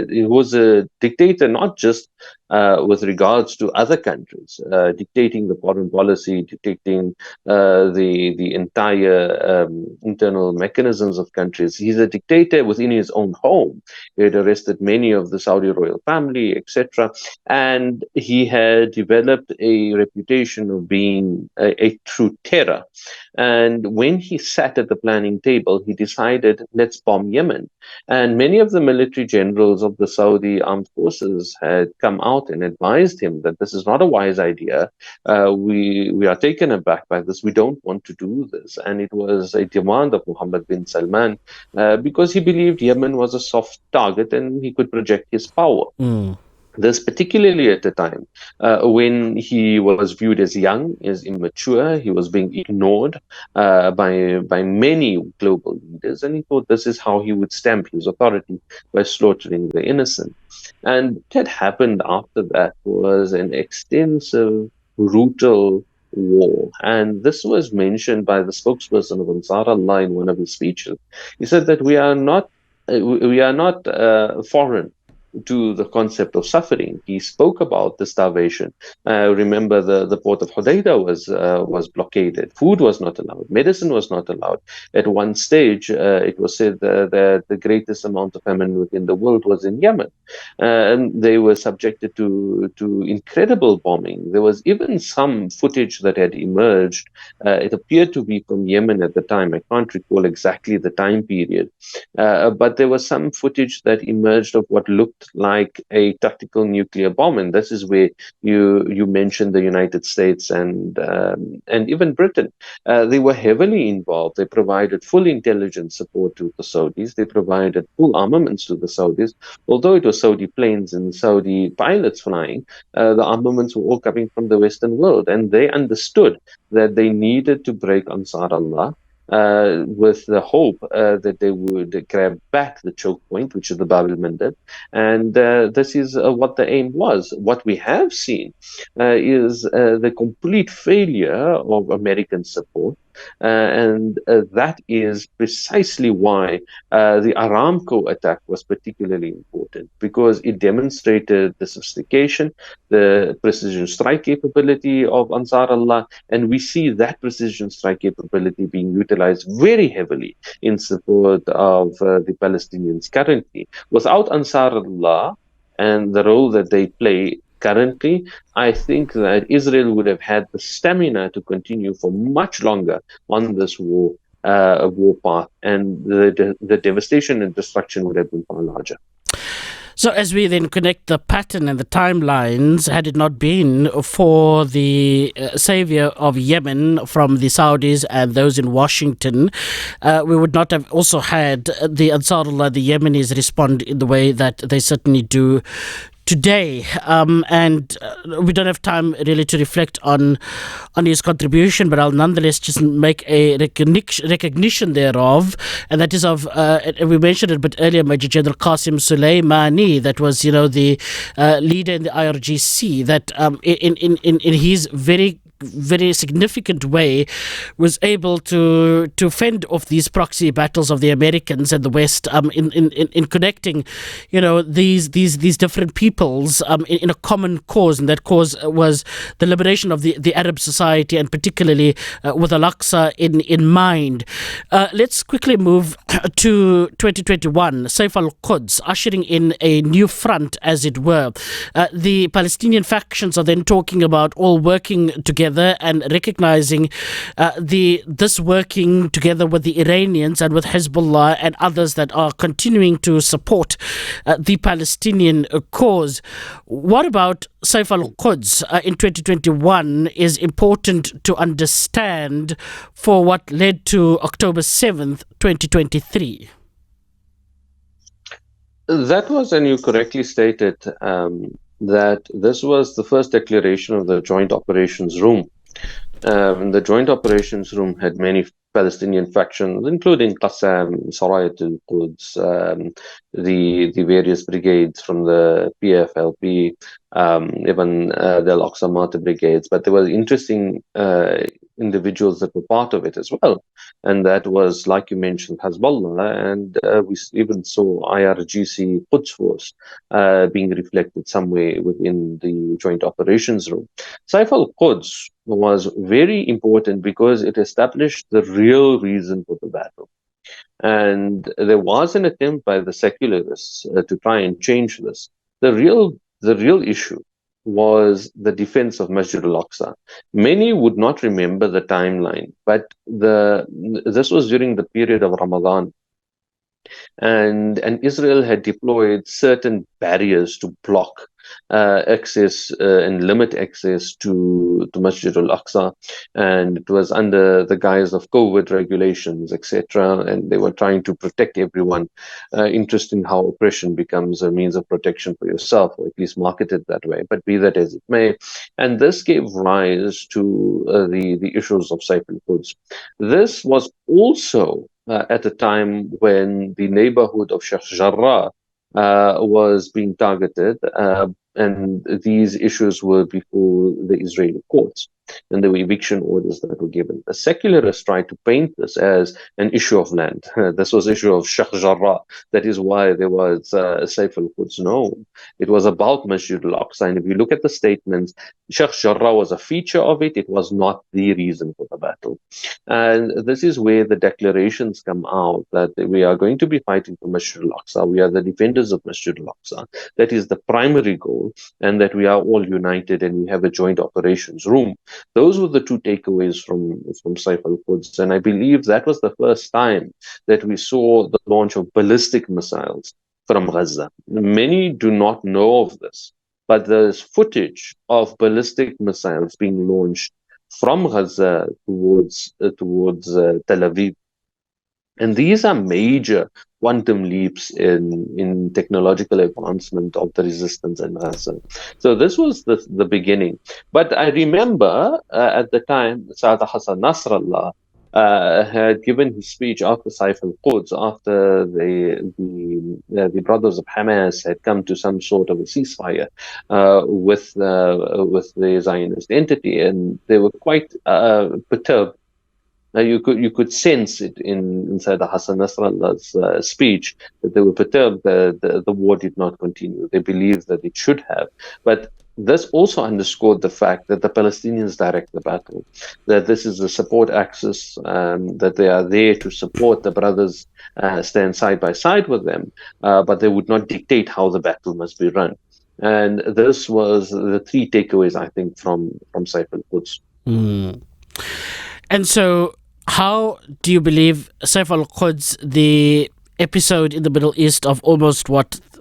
he was a dictator, not just with regards to other countries, dictating the foreign policy, dictating the entire internal mechanisms of countries. He's a dictator within his own home. He had arrested many of the Saudi royal family, etc. And he had developed a reputation of being a true terror. And when he sat at the planning table, he decided, let's bomb Yemen. And many of the military generals of the Saudi armed forces had come out and advised him that this is not a wise idea. We are taken aback by this. We don't want to do this. And it was a demand of Mohammed bin Salman because he believed Yemen was a soft target and he could project his power. This particularly at the time when he was viewed as young, as immature. He was being ignored by many global leaders, and he thought this is how he would stamp his authority, by slaughtering the innocent. And what had happened after that was an extensive, brutal war. And this was mentioned by the spokesperson of Ansarallah in one of his speeches. He said that we are not we are not foreign to the concept of suffering. He spoke about the starvation. Remember, the port of Hodeidah was blockaded. Food was not allowed. Medicine was not allowed. At one stage, it was said that the greatest amount of famine within the world was in Yemen, and they were subjected to incredible bombing. There was even some footage that had emerged. It appeared to be from Yemen at the time. I can't recall exactly the time period, but there was some footage that emerged of what looked like a tactical nuclear bomb, and this is where you mentioned the United States and even Britain. They were heavily involved. They provided full intelligence support to the Saudis. They provided full armaments to the Saudis. Although it was Saudi planes and Saudi pilots flying, the armaments were all coming from the Western world, and they understood that they needed to break Ansarallah, with the hope that they would grab back the choke point, which is the Bab al-Mandeb. And this is what the aim was. What we have seen is the complete failure of American support. And that is precisely why the Aramco attack was particularly important, because it demonstrated the sophistication, the precision strike capability of Ansarallah, and we see that precision strike capability being utilized very heavily in support of the Palestinians currently. Without Ansarallah and the role that they play currently, I think that Israel would have had the stamina to continue for much longer on this war path, and the devastation and destruction would have been far larger. So as we then connect the pattern and the timelines, had it not been for the savior of Yemen from the Saudis and those in Washington, we would not have also had the Ansarallah, the Yemenis, respond in the way that they certainly do today. And we don't have time really to reflect on his contribution, but I'll nonetheless just make a recognition thereof, and that is of, we mentioned it a bit earlier, Major General Qasim Soleimani, that was, the leader in the IRGC, that in his very significant way was able to fend off these proxy battles of the Americans and the West, in connecting these different peoples in a common cause, and that cause was the liberation of the Arab society, and particularly with Al-Aqsa in mind. Let's quickly move to 2021. Seif Al Quds ushering in a new front, as it were. The Palestinian factions are then talking about all working together and recognizing this working together with the Iranians and with Hezbollah and others that are continuing to support the Palestinian cause. What about Seif Al Quds in 2021 is important to understand for what led to October 7th, 2023? That was, and you correctly stated, that this was the first declaration of the Joint Operations Room. The Joint Operations Room had many Palestinian factions, including Qassam, Sarayat al-Quds, the various brigades from the PFLP, even the Al-Aqsa Martyr brigades. But there were interesting individuals that were part of it as well. And that was, like you mentioned, Hezbollah, and we even saw IRGC Quds Force being reflected somewhere within the Joint Operations Room. Seif Al Quds was very important because it established the real reason for the battle. And there was an attempt by the secularists to try and change this. The real issue was the defense of Masjid al-Aqsa. Many would not remember the timeline, but this was during the period of Ramadan. And Israel had deployed certain barriers to block access and limit access to Masjid al-Aqsa, and it was under the guise of COVID regulations, etc. And they were trying to protect everyone. Interesting how oppression becomes a means of protection for yourself, or at least marketed that way. But be that as it may, and this gave rise to the issues of Seif Al Quds. This was also at a time when the neighborhood of Sheikh Jarrah was being targeted, and these issues were before the Israeli courts, and there were eviction orders that were given. The secularists tried to paint this as an issue of land. This was issue of Sheikh Jarrah. That is why there was Seif Al Quds. No, it was about Masjid al-Aqsa. And if you look at the statements, Sheikh Jarrah was a feature of it. It was not the reason for the battle. And this is where the declarations come out that we are going to be fighting for Masjid al-Aqsa. We are the defenders of Masjid al-Aqsa. That is the primary goal, and that we are all united and we have a joint operations room. Those were the two takeaways from Seif Al Quds. And I believe that was the first time that we saw the launch of ballistic missiles from Gaza. Many do not know of this, but there's footage of ballistic missiles being launched from Gaza towards Tel Aviv. And these are major quantum leaps in technological advancement of the resistance in Gaza. So this was the beginning. But I remember at the time, Saad Hassan Nasrallah had given his speech after Seif Al Quds, after the brothers of Hamas had come to some sort of a ceasefire with the Zionist entity, and they were quite perturbed. You could sense it inside Hassan Nasrallah's speech that they were perturbed that the war did not continue. They believed that it should have, but this also underscored the fact that the Palestinians direct the battle, that this is a support axis, that they are there to support the brothers, stand side by side with them, but they would not dictate how the battle must be run. And this was the three takeaways, I think, from Seif Al Quds. And so, how do you believe Seif Al Quds, the episode in the Middle East of almost,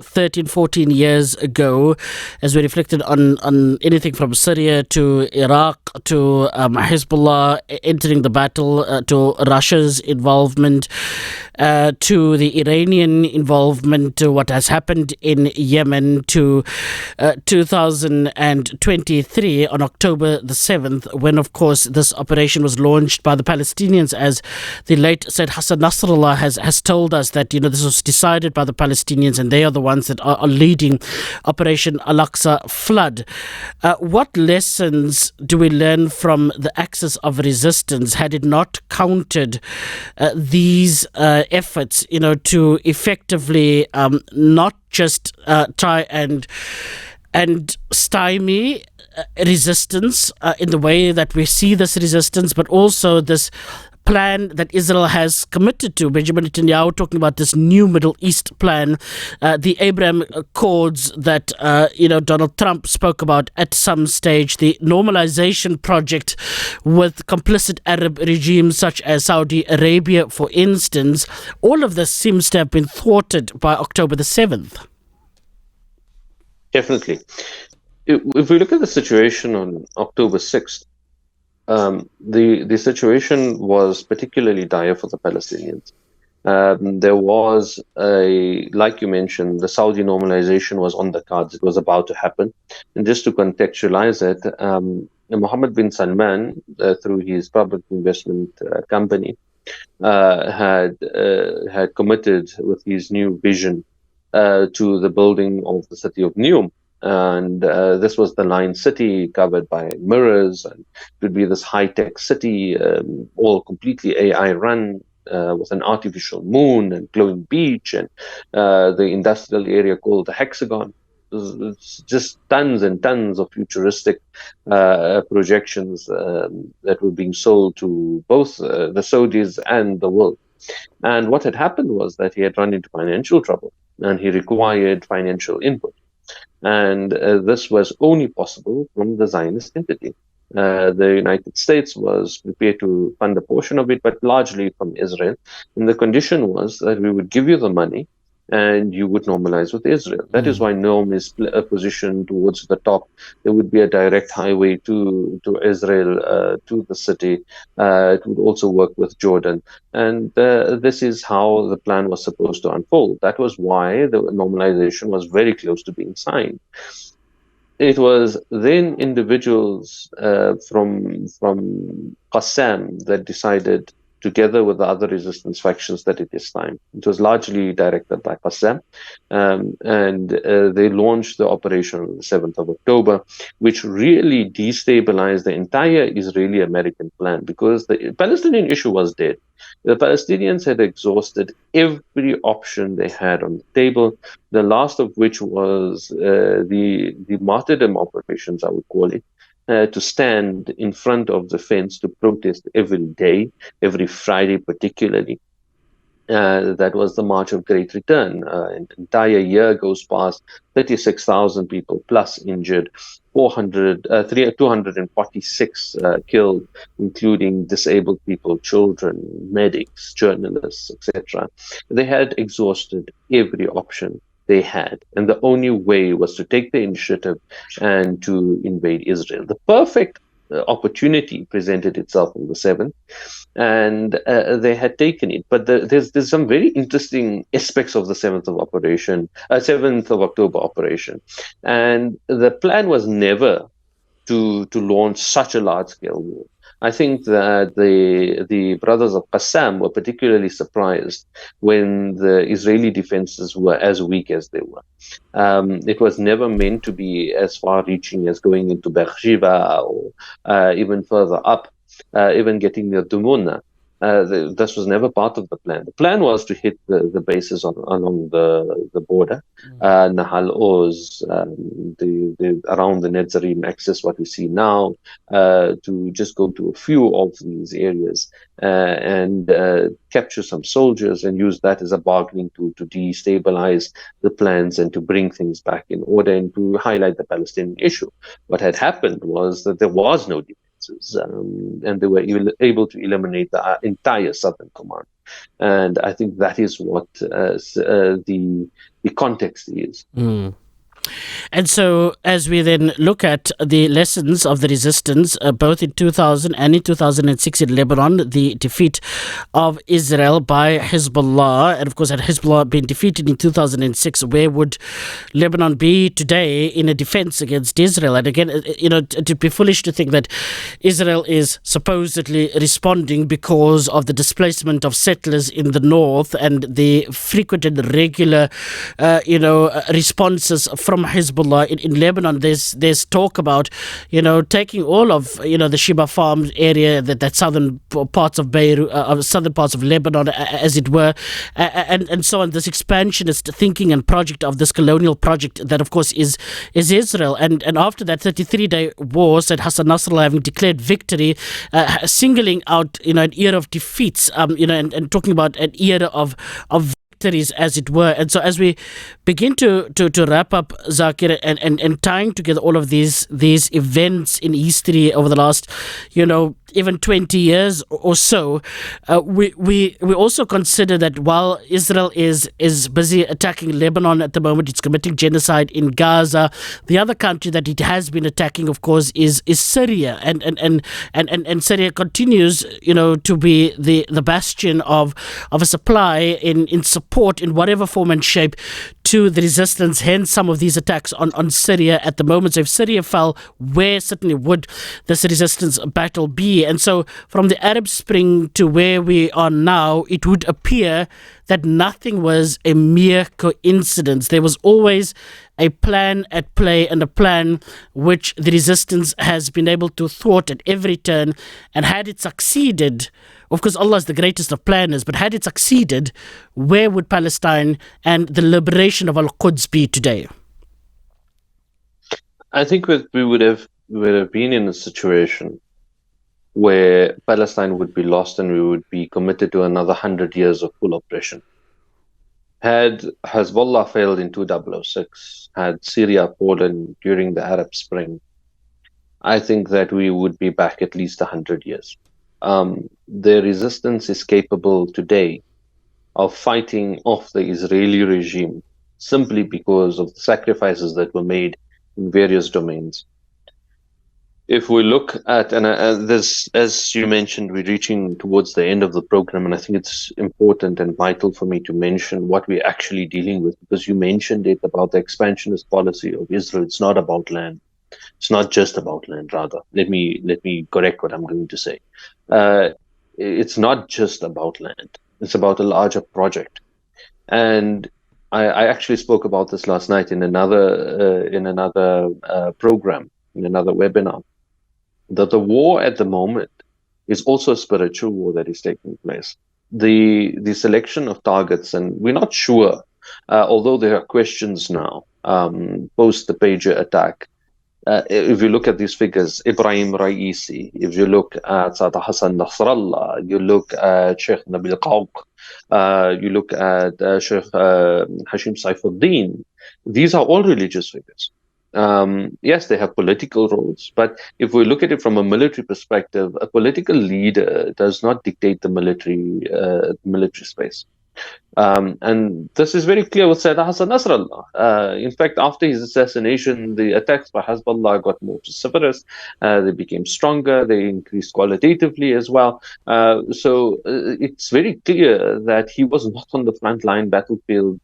13, 14 years ago, as we reflected on anything from Syria to Iraq to Hezbollah entering the battle, to Russia's involvement, to the Iranian involvement, to what has happened in Yemen, to 2023 on October the 7th, when, of course, this operation was launched by the Palestinians, as the late Said Hassan Nasrallah has told us that, this was decided by the Palestinians, and they are the ones that are leading Operation Al-Aqsa Flood. What lessons do we learn from the axis of resistance, had it not countered these efforts, to effectively not just try and stymie resistance in the way that we see this resistance, but also this plan that Israel has committed to? Benjamin Netanyahu talking about this new Middle East plan, the Abraham Accords that Donald Trump spoke about at some stage, the normalization project with complicit Arab regimes such as Saudi Arabia, for instance. All of this seems to have been thwarted by October the 7th. Definitely. If we look at the situation on October 6th, the situation was particularly dire for the Palestinians. There was like you mentioned, the Saudi normalization was on the cards. It was about to happen. And just to contextualize it, Mohammed bin Salman, through his public investment company, had committed with his new vision to the building of the city of Neom. And this was the Lion City, covered by mirrors, and it would be this high-tech city, all completely AI run, with an artificial moon and glowing beach, and the industrial area called the Hexagon. It's just tons and tons of futuristic projections that were being sold to both the Saudis and the world. And what had happened was that he had run into financial trouble, and he required financial input. And this was only possible from the Zionist entity. The United States was prepared to fund a portion of it, but largely from Israel. And the condition was that we would give you the money and you would normalize with Israel. That is why Neom is positioned towards the top. There would be a direct highway to Israel, to the city. It would also work with Jordan. And this is how the plan was supposed to unfold. That was why the normalization was very close to being signed. It was then individuals from Qassam that decided together with the other resistance factions that at this time. It was largely directed by Qassam, and they launched the operation on the 7th of October, which really destabilized the entire Israeli-American plan, because the Palestinian issue was dead. The Palestinians had exhausted every option they had on the table, the last of which was the martyrdom operations, I would call it, to stand in front of the fence to protest every day, every Friday particularly. That was the March of Great Return. An entire year goes past, 36,000 people plus injured, 246 killed, including disabled people, children, medics, journalists, etc. They had exhausted every option they had, and the only way was to take the initiative and to invade Israel. The perfect opportunity presented itself on the 7th, and they had taken it. But there's some very interesting aspects of the 7th of October operation, and the plan was never to launch such a large scale war. I think that the brothers of Qassam were particularly surprised when the Israeli defenses were as weak as they were. It was never meant to be as far-reaching as going into Beersheba or even further up, even getting near Dumuna. This was never part of the plan. The plan was to hit the bases along the border, Nahal Oz, around the Netzarim axis, what we see now, to just go to a few of these areas and capture some soldiers and use that as a bargaining tool to destabilize the plans and to bring things back in order and to highlight the Palestinian issue. What had happened was that there was no defense. And they were able to eliminate the entire Southern Command. And I think that is what the context is. And so, as we then look at the lessons of the resistance, both in 2000 and in 2006 in Lebanon, the defeat of Israel by Hezbollah, and of course, had Hezbollah been defeated in 2006, where would Lebanon be today in a defense against Israel? And again, it'd be foolish to think that Israel is supposedly responding because of the displacement of settlers in the north and the frequent and regular, responses from Hezbollah in Lebanon. There's talk about taking all of the Sheba Farm area, that southern parts of Beirut, southern parts of Lebanon, as it were, and so on. This expansionist thinking and project of this colonial project that of course is Israel. And after that 33-day war, said Hassan Nasrallah, having declared victory, singling out an era of defeats, and talking about an era of victories, as it were. And so as we begin to wrap up, Zaakir, and tying together all of these events in history over the last even 20 years or so, we also consider that while Israel is busy attacking Lebanon at the moment, it's committing genocide in Gaza. The other country that it has been attacking, of course, is Syria, and Syria continues to be the bastion of a supply in support in whatever form and shape to the resistance, hence some of these attacks on Syria at the moment. So if Syria fell, where certainly would this resistance battle be? And so from the Arab Spring to where we are now, it would appear that nothing was a mere coincidence. There was always a plan at play, and a plan which the resistance has been able to thwart at every turn. And had it succeeded, of course, Allah is the greatest of planners, but had it succeeded, where would Palestine and the liberation of al-Quds be today? I think we would have been in a situation where Palestine would be lost and we would be committed to another 100 years of full oppression. Had Hezbollah failed in 2006, had Syria fallen during the Arab Spring, I think that we would be back at least 100 years. The resistance is capable today of fighting off the Israeli regime simply because of the sacrifices that were made in various domains. If we look at, and this, as you mentioned, we're reaching towards the end of the program, and I think it's important and vital for me to mention what we're actually dealing with, because you mentioned it about the expansionist policy of Israel. It's not about land. It's not just about land, rather. Let me correct what I'm going to say. it's not just about land. It's about a larger project. And I actually spoke about this last night in another program, in another webinar, that the war at the moment is also a spiritual war that is taking place. The selection of targets, and we're not sure, although there are questions now post the pager attack. If you look at these figures, Ibrahim Raisi, if you look at Sada Hassan Nasrallah, you look at Sheikh Nabil Qawq, you look at Sheikh Hashim Saifuddin, these are all religious figures. Yes, they have political roles, but if we look at it from a military perspective, a political leader does not dictate the military space. And this is very clear with Sayyid Hassan Nasrallah. In fact, after his assassination, the attacks by Hezbollah got more vociferous. They became stronger. They increased qualitatively as well. So it's very clear that he was not on the frontline battlefield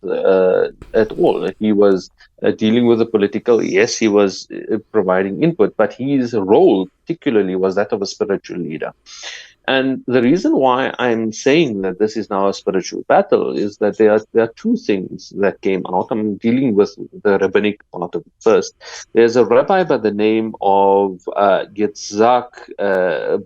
at all. He was dealing with the political. Yes, he was providing input, but his role particularly was that of a spiritual leader. And the reason why I'm saying that this is now a spiritual battle is that there are two things that came out. I'm dealing with the rabbinic part of it first. There's a rabbi by the name of Yitzhak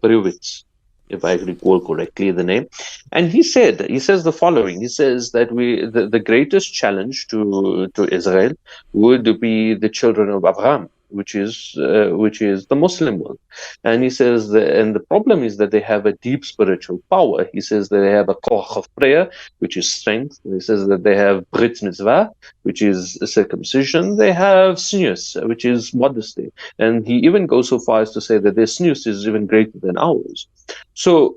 Brewitz, if I recall correctly the name. And he says the following. He says that the greatest challenge to Israel would be the children of Abraham, which is the Muslim world. And he says and the problem is that they have a deep spiritual power. He says that they have a koch of prayer, which is strength. He says that they have brit mitzvah, which is circumcision. They have snus, which is modesty. And he even goes so far as to say that their snus is even greater than ours. So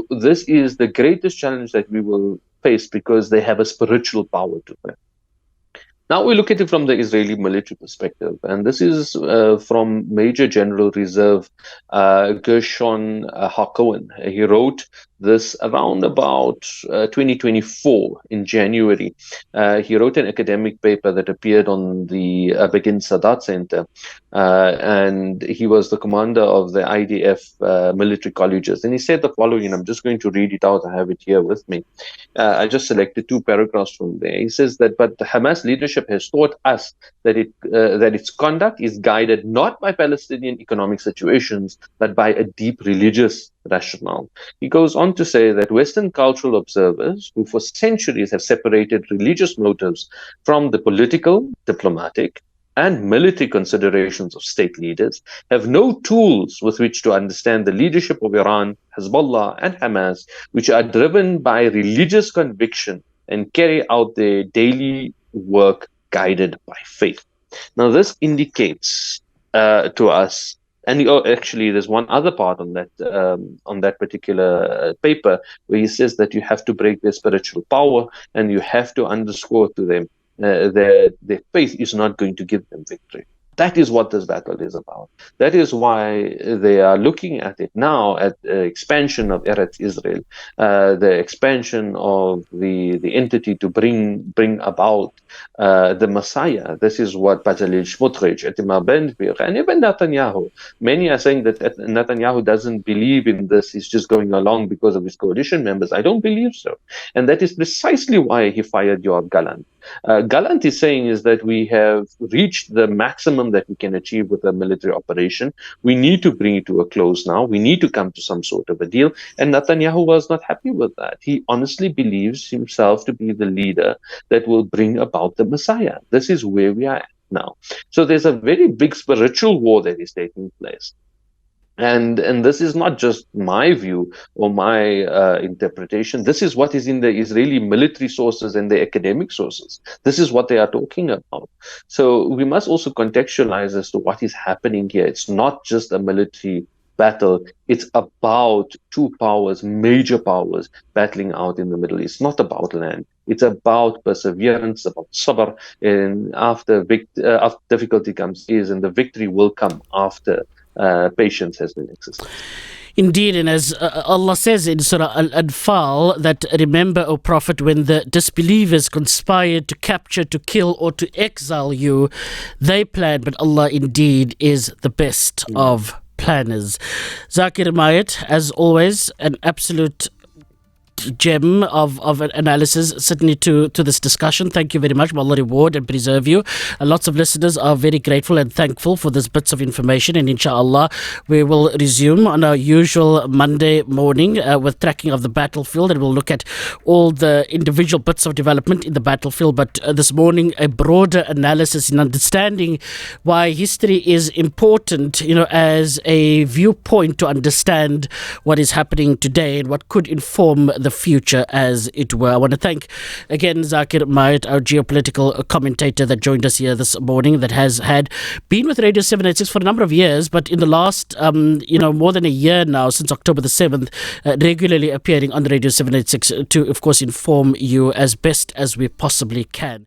this is the greatest challenge that we will face, because they have a spiritual power to them. Now we look at it from the Israeli military perspective, and this is from Major General Reserve Gershon Hakohen. He wrote this around about 2024 in January. He wrote an academic paper that appeared on the Begin Sadat Center, and he was the commander of the IDF military colleges. And he said the following, and I'm just going to read it out. I have it here with me. I just selected two paragraphs from there. He says that, but the Hamas leadership has taught us that its conduct is guided not by Palestinian economic situations, but by a deep religious rationale. He goes on to say that Western cultural observers, who for centuries have separated religious motives from the political, diplomatic, and military considerations of state leaders, have no tools with which to understand the leadership of Iran, Hezbollah, and Hamas, which are driven by religious conviction and carry out their daily work guided by faith. Now, this indicates to us, and actually, there's one other part on that particular paper where he says that you have to break their spiritual power, and you have to underscore to them their faith is not going to give them victory. That is what this battle is about. That is why they are looking at it now, at expansion of Eretz Israel, the expansion of the entity to bring about the Messiah. This is what Bezalel Smotrich, Itamar Ben-Gvir, and even Netanyahu. Many are saying that Netanyahu doesn't believe in this. He's just going along because of his coalition members. I don't believe so. And that is precisely why he fired Yoav Gallant. Gallant is saying is that we have reached the maximum that we can achieve with a military operation. We need to bring it to a close now. We need to come to some sort of a deal. And Netanyahu was not happy with that. He honestly believes himself to be the leader that will bring about the Messiah. This is where we are at now. So there's a very big spiritual war that is taking place. And this is not just my view or my interpretation. This is what is in the Israeli military sources and the academic sources. This is what they are talking about. So we must also contextualize as to what is happening here. It's not just a military battle. It's about two powers, major powers, battling out in the Middle East. It's not about land. It's about perseverance, about sabr. And after difficulty comes ease, and the victory will come after patience has been exercised. Indeed, and as Allah says in Surah Al-Anfal, that remember, O Prophet, when the disbelievers conspired to capture, to kill, or to exile you, they planned, but Allah indeed is the best of planners. Zaakir Mayet, as always, an absolute gem of an analysis, certainly to this discussion. Thank you very much. May Allah reward and preserve you. Lots of listeners are very grateful and thankful for this bits of information, and inshallah we will resume on our usual Monday morning with tracking of the battlefield, and we'll look at all the individual bits of development in the battlefield, but this morning a broader analysis in understanding why history is important, as a viewpoint to understand what is happening today and what could inform the future, as it were. I want to thank again Zaakir Mayet, our geopolitical commentator that joined us here this morning, that has been with Radio 786 for a number of years, but in the last more than a year now, since October the 7th, regularly appearing on Radio 786 to, of course, inform you as best as we possibly can.